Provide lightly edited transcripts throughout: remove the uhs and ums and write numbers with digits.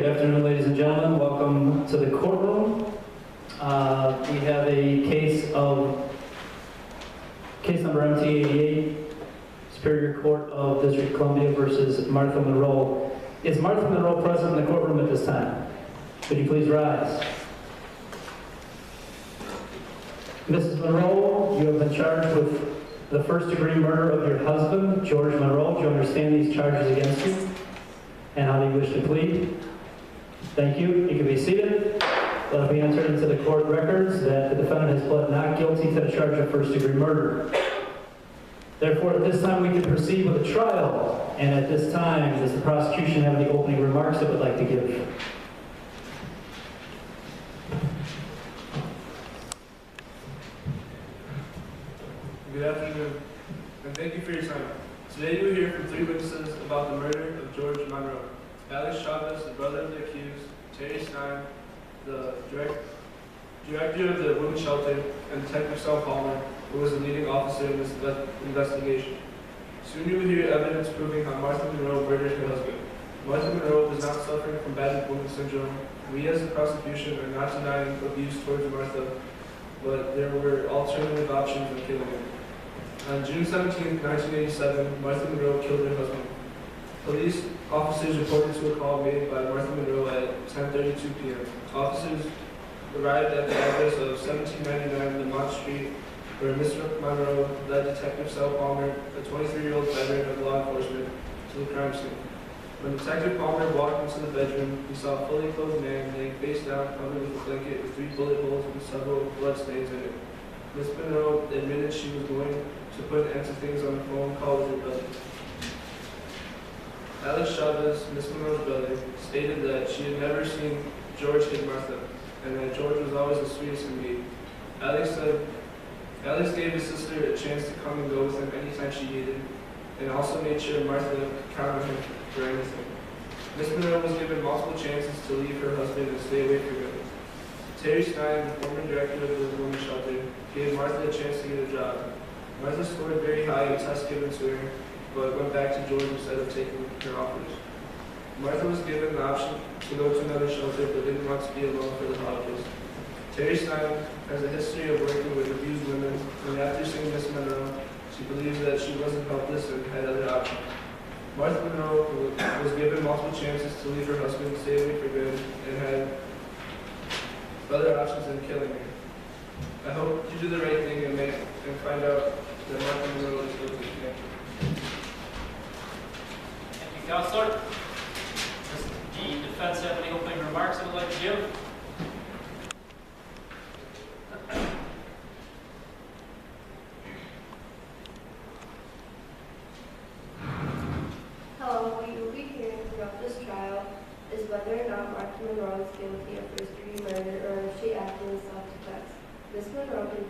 Good afternoon, ladies and gentlemen. Welcome to the courtroom. We have a case number MT88, Superior Court of District of Columbia versus Martha Monroe. Is Martha Monroe present in the courtroom at this time? Could you please rise? Mrs. Monroe, you have been charged with the first-degree murder of your husband, George Monroe. Do you understand these charges against you? And how do you wish to plead? Thank you. You can be seated. Let it be entered into the court records that the defendant has pled not guilty to the charge of first-degree murder. Therefore, at this time, we can proceed with the trial. And at this time, does the prosecution have any opening remarks it would like to give? Good afternoon, and thank you for your time. Today you will hear from three witnesses about the murder of George Monroe. Alex Chavez, the brother of the accused, Terry Stein, the director of the women's shelter, and Detective Sal Palmer, who was the leading officer in this investigation. Soon you will hear evidence proving how Martha Monroe murdered her husband. Martha Monroe was not suffering from battered woman syndrome. We as the prosecution are not denying abuse towards Martha, but there were alternative options of killing her. On June 17, 1987, Martha Monroe killed her husband. Police officers reported to a call made by Martha Monroe at 10:32 p.m. Officers arrived at the address of 1799 Lamont Street, where Mr. Monroe led Detective Sal Palmer, a 23-year-old veteran of law enforcement, to the crime scene. When Detective Palmer walked into the bedroom, he saw a fully clothed man laying face down, covered with a blanket with 3 bullet holes and several blood stains in it. Ms. Monroe admitted she was going to put an end to things on the phone call with her brother. Alex Chavez, Ms. Monroe's brother, stated that she had never seen George hit Martha, and that George was always the sweetest indeed. Alex said Alex gave his sister a chance to come and go with him anytime she needed, and also made sure Martha could count on him for anything. Ms. Monroe was given multiple chances to leave her husband and stay away from him. Terry Stein, the former director of the women's shelter, gave Martha a chance to get a job. Martha scored very high in tests given to her, but went back to George instead of taking her offers. Martha was given the option to go to another shelter, but didn't want to be alone for the holidays. Terry Stein has a history of working with abused women, and after seeing Ms. Monroe, she believes that she wasn't helpless and had other options. Martha Monroe was given multiple chances to leave her husband, stay away for good, and had other options than killing her. I hope you do the right thing and find out that Martha Monroe is guilty. Thank you, Counselor. Does the defense have any opening remarks they would like to give? Hello, what you will be hearing throughout this trial is whether or not Martha Monroe is guilty of first-degree murder or if she acted in self-defense. Ms. Monroe did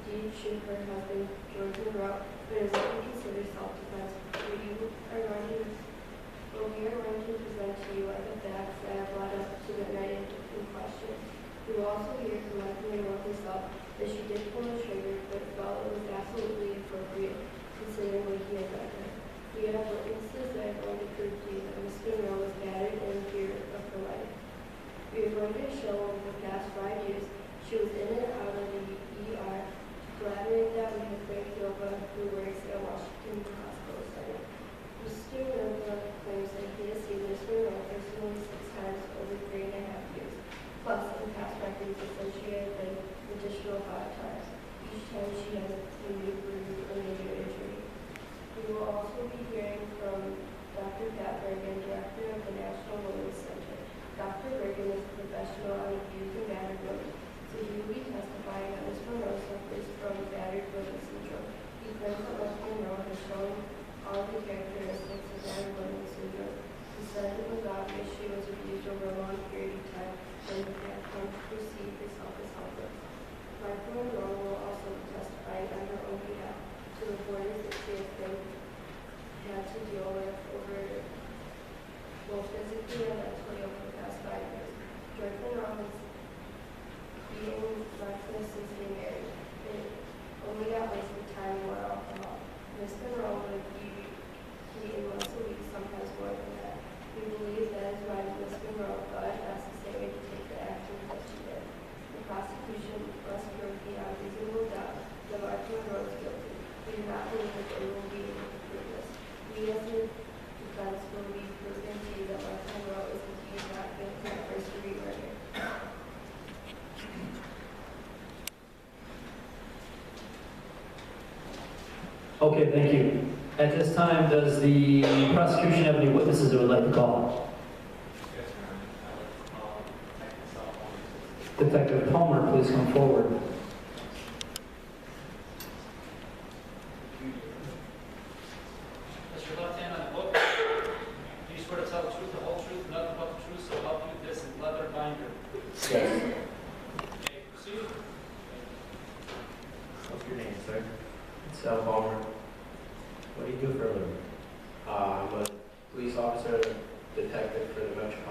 indeed shoot her husband, George Monroe, but it is only considered self-defense. We are going to present to you are the facts that have led up to the night in question. You will also hear from Martha Monroe herself that she did pull the trigger, but felt it was absolutely appropriate considering what he had done to her. We have witnesses that are going to prove to you that Ms. Monroe was battered and in fear of her life. We are going to show over the past 5 years she was in and out of the ER. To collaborate that, we have Frank Silva, who works at Washington Hospital Center. Mr. Silva claims that he has seen Ms. Monroe personally 6 times over 3.5 years. Plus, in past records, it says she had been prosecution must prove beyond reasonable doubt that Martin Monroe is guilty. We do not believe that they will be able to prove this. We as the defense will be proven to you that Martin Monroe is accused not guilty of first-degree murder. Okay, thank you. At this time, does the prosecution have any witnesses they would like to call? Yes, Your Honor. I would call Detective Salomon. Detective Palmer, please come forward. Place your left hand on the book. Do you swear to tell the truth, the whole truth, nothing but the truth, so help you this leather binder? Yes. Okay, proceed. What's your name, sir? Sal Palmer. What do you do for a living? I'm a police officer, detective for the Metropolitan